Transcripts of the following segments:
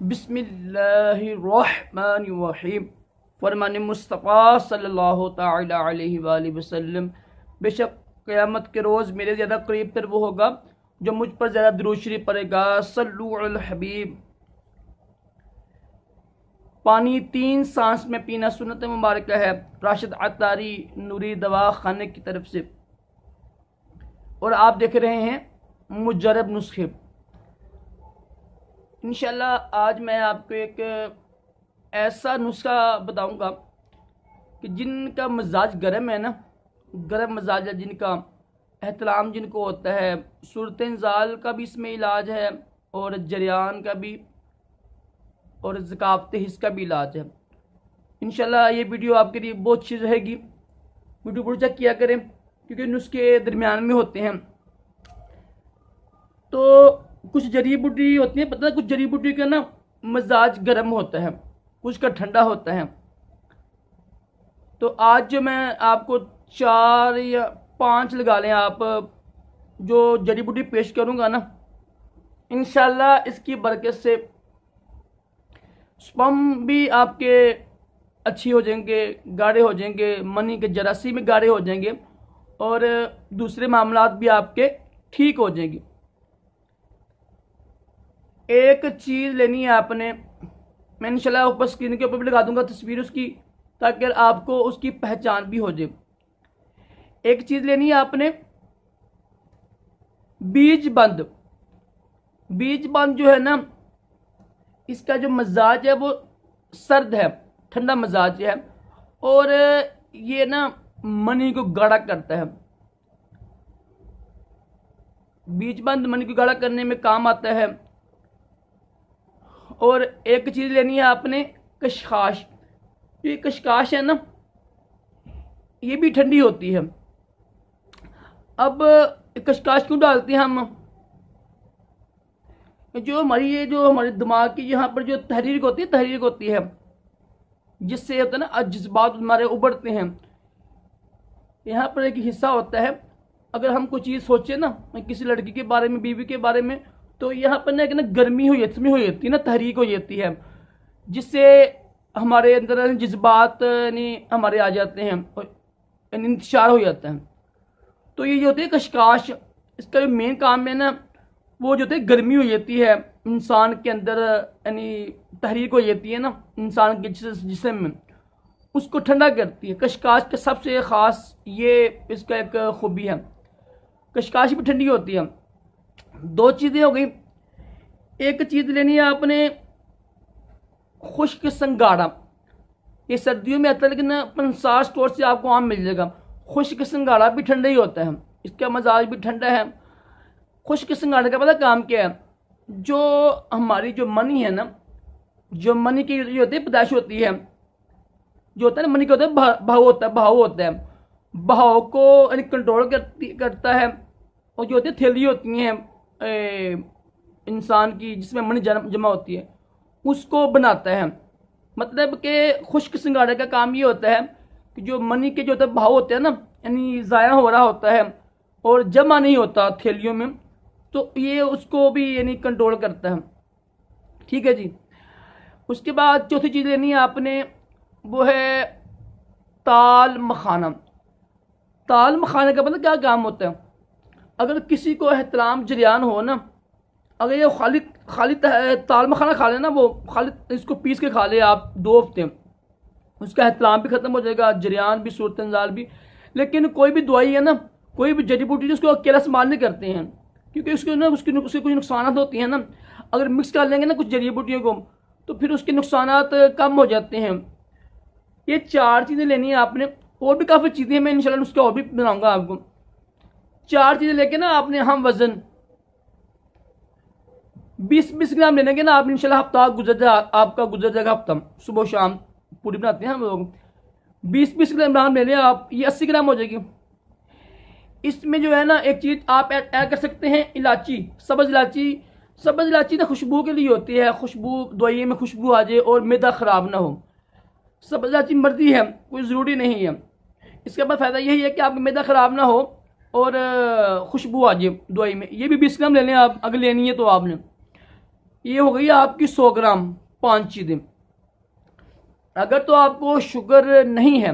बिस्मिल्लाहिर्रहमानिर्रहीम। फरमान मुस्तफ़ा सल्लल्लाहु तआला अलैहि वसल्लम, बेशक क़यामत के रोज़ मेरे ज़्यादा करीब तर वो होगा जो मुझ पर ज़्यादा दुरूद शरीफ पढ़ेगा। सल्लु अल हबीब। पानी 3 सांस में पीना सुन्नत मुबारक है। राशिद अतारी नूरी दवा खाने की तरफ से। और आप देख रहे हैं मुजर्रब नुस्खे। इंशाल्लाह आज मैं आपको एक ऐसा नुस्खा बताऊंगा कि जिनका मिजाज गर्म है ना, गर्म मिजाज है, जिनका एहतराम जिनको होता है, सूरत इंजाल का भी इसमें इलाज है और जरियान का भी और ज़कावत हिस्स का भी इलाज है। इंशाल्लाह ये वीडियो आपके लिए बहुत अच्छी रहेगी। वीडियो पूरा चेक किया करें क्योंकि नुस्खे दरमियान में होते हैं। तो कुछ जड़ी बूटी होती है, पता है, कुछ जड़ी बूटी का ना मिजाज गर्म होता है, कुछ का ठंडा होता है। तो आज जो मैं आपको 4 या 5 लगा लें आप, जो जड़ी बूटी पेश करूंगा ना, इंशाल्लाह इसकी बरकत से स्पर्म भी आपके अच्छी हो जाएंगे, गाढ़े हो जाएंगे, मनी के जरासी में गाढ़े हो जाएंगे और दूसरे मामलात भी आपके ठीक हो जाएंगे। एक चीज़ लेनी है आपने, मैं इंशाल्लाह ऊपर स्क्रीन के ऊपर भी लगा दूंगा तस्वीर उसकी, ताकि आपको उसकी पहचान भी हो जाए। एक चीज़ लेनी है आपने, बीज बंद। बीज बंद जो है ना, इसका जो मजाज है वो सर्द है, ठंडा मजाज है और ये ना मनी को गाढ़ा करता है। बीज बंद मनी को गाढ़ा करने में काम आता है। और एक चीज़ लेनी है आपने, कशकाश। ये कशकाश है ना, ये भी ठंडी होती है। अब कशकाश क्यों डालते हैं हम? जो हमारे दिमाग की यहाँ पर जो तहरीक होती है, जिससे होता है ना जज्बात हमारे उभरते हैं। यहाँ पर एक हिस्सा होता है, अगर हम कोई चीज़ सोचे ना, किसी लड़की के बारे में, बीवी के बारे में, तो यहाँ पर ना एक ना गर्मी हो जाती है ना, तहरीक हो जाती है, जिससे हमारे अंदर जज्बात हमारे आ जाते हैं और इंतशार हो जाता है। तो ये जो होती है कशकाश, इसका जो मेन काम है ना, वो जो होती है गर्मी हो जाती है इंसान के अंदर, तहरीक हो जाती है ना इंसान के जिस्म में, उसको ठंडा करती है। कशकाश का सबसे ख़ास ये इसका एक खूबी है, कशकाश भी ठंडी होती है। 2 चीज़ें हो गई। एक चीज़ लेनी है आपने, खुश्क संगाड़ा। ये सर्दियों में आता है, लेकिन 50 स्टोर से आपको आम मिल जाएगा। खुश्क संगाड़ा भी ठंडा ही होता है, इसका मजाज भी ठंडा है। खुश्क संगाड़े का पता काम क्या है? जो हमारी जो मनी है ना, जो मनी की जो होती है पैदाइश होती है, जो होता है ना मनी का होता है भाव होता है, भाव को कंट्रोल करता है। और जो होती है थैली होती हैं इंसान की, जिसमें मनी जमा होती है, उसको बनाता है। मतलब कि खुश्क सिंगाड़े का काम ये होता है कि जो मनी के जो होता है भाव होते हैं ना, यानी ज़ाया हो रहा होता है और जमा नहीं होता थैलियों में, तो ये उसको भी कंट्रोल करता है। ठीक है जी। उसके बाद चौथी चीज़ लेनी है आपने, वो है ताल मखाना। ताल मखाने का मतलब क्या काम होता है? अगर किसी को एहतराम जरियान हो ना, अगर ये खाली ताल मखाना खा लेना, वो खाली इसको पीस के खा ले आप 2 हफ्ते, उसका एहतराम भी ख़त्म हो जाएगा, जरियान भी, सूरत इंजाल भी। लेकिन कोई भी दवाई है ना, कोई भी जड़ी बूटी, उसको अकेला इस्तेमाल नहीं करते हैं, क्योंकि उसके कुछ नुकसान होती हैं ना। अगर मिक्स कर लेंगे ना कुछ जड़ी बूटियों को, तो फिर उसके नुकसान कम हो जाते हैं। ये 4 चीज़ें लेनी है आपने। और भी काफ़ी चीज़ें हैं, मैं इंशाल्लाह उसका और भी बनाऊँगा आपको। 4 चीज़ें लेके ना आपने हम वज़न 20-20 ग्राम लेने के ना, आप इंशाल्लाह हफ्ता आपका गुजर जाएगा। हफ्ता सुबह शाम पूरी बनाते हैं हम लोग। 20-20 ग्राम ले लें आप, ये 80 ग्राम हो जाएगी। इसमें जो है ना एक चीज़ आप ऐड कर सकते हैं, इलायची, सब्ज़ इलायची। सब्ज़ इलायची ना खुशबू के लिए होती है, खुशबू दवाई में खुशबू आ जाए और मैदा ख़राब ना हो। सब्ज़ इलायची मर्जी है, कोई ज़रूरी नहीं है। इसके बाद फ़ायदा यही है कि आपका मैदा ख़राब ना हो और खुशबू आ जाए दवाई में। ये भी 20 ग्राम ले लें आप, अगर लेनी है तो आपने। ये हो गई आपकी 100 ग्राम 5 चीज़ें। अगर तो आपको शुगर नहीं है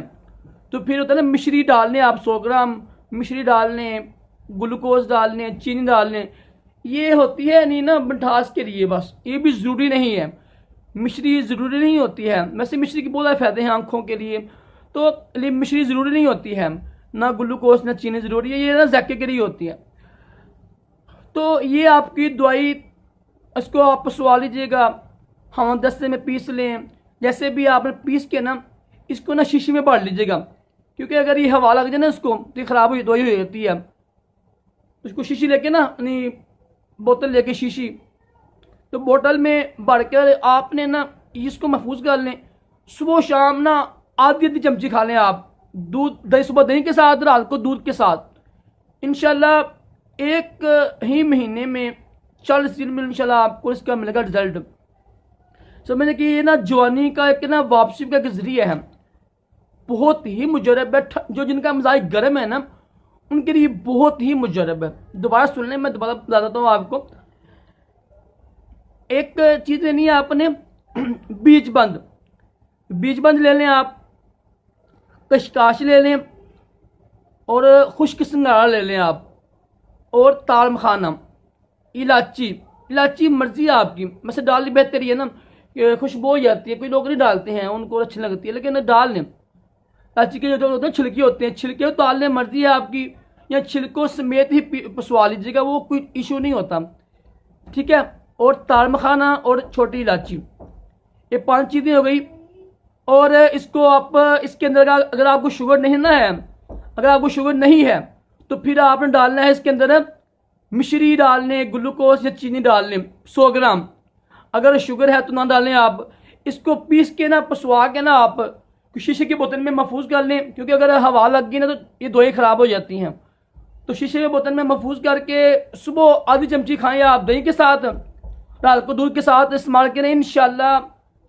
तो फिर होता है ना, मिश्री डालने आप 100 ग्राम मिश्री डालने, ग्लूकोज डालने, चीनी डालने। ये होती है नहीं ना मिठास के लिए बस, ये भी ज़रूरी नहीं है, मिश्री ज़रूरी नहीं होती है। वैसे मिश्री के बहुत फ़ायदे हैं आँखों के लिए, तो मिश्री ज़रूरी नहीं होती है, ना ग्लूकोज ना चीनी ज़रूरी है, ये ना जायके के लिए होती है। तो ये आपकी दवाई, इसको आप पसवा लीजिएगा, हम दस्ते में पीस लें। जैसे भी आपने पीस के ना इसको ना शीशी में भर लीजिएगा, क्योंकि अगर ये हवा लग जाए ना इसको तो ये ख़राब हुई दवाई हो जाती है। उसको शीशी लेके ना, यानी बोतल लेके शीशी, तो बोतल में भर कर आपने ना इसको महफूज कर लें। सुबह शाम ना आधी आधी चमची खा लें आप, दूध दही, सुबह दही के साथ, रात को दूध के साथ। इंशाल्लाह 1 ही महीने में 40 दिन में इंशाल्लाह आपको इसका मिलेगा रिजल्ट। समझे कि ये ना जवानी का एक ना वापसी का एक जरिया है, बहुत ही मुजरब है। जो जिनका मिजाज गर्म है ना उनके लिए बहुत ही मुजरब है। दोबारा सुन लें, मैं दोबारा बता देता हूँ आपको। एक चीज़ लेनी है आपने, बीज बंद ले लें आप, कशकाश ले लें, और खुश्क सिंगाड़ा ले लें आप, और ताल मखाना, इलायची मर्जी है आपकी, वैसे डालनी बेहतर ही है ना, खुशबू हो जाती है। कोई लोग नहीं डालते हैं, उनको अच्छी लगती है, लेकिन डाल लें। इलायची के जो होते हैं छिलके होते हैं, छिलके डाल लें, मर्जी है आपकी, या छिलकों समेत ही पसवा लीजिएगा, वो कोई इशू नहीं होता, ठीक है। और ताल मखाना और छोटी इलायची, ये 5 चीज़ें हो गई। और इसको आप इसके अंदर अगर आपको शुगर नहीं ना है, अगर आपको शुगर नहीं है तो फिर आपने डालना है इसके अंदर मिश्री डालने, ग्लूकोज या चीनी डालने 100 ग्राम। अगर शुगर है तो ना डालें आप। इसको पीस के ना पसवा के ना आप शीशे की बोतल में महफूज कर लें, क्योंकि अगर हवा लग गई ना तो ये दवाई ख़राब हो जाती हैं। तो शीशे की बोतल में महफूज करके सुबह आधी चमची खाएं आप दही के साथ, रात को दूध के साथ इस्तेमाल करें। इंशाल्लाह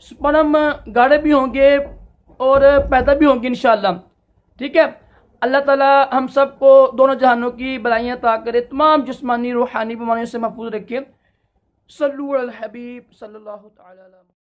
स्पर्म गाढ़े भी होंगे और पैदा भी होंगे इंशाल्लाह, ठीक है। अल्लाह ताला हम सबको दोनों जहानों की भलाइयाँ अता करे, तमाम जिस्मानी रूहानी बीमारियों से महफूज रखे। सल्लल्लाहु अलैहि हबीब सल्लल्लाहु तआला अलैहि।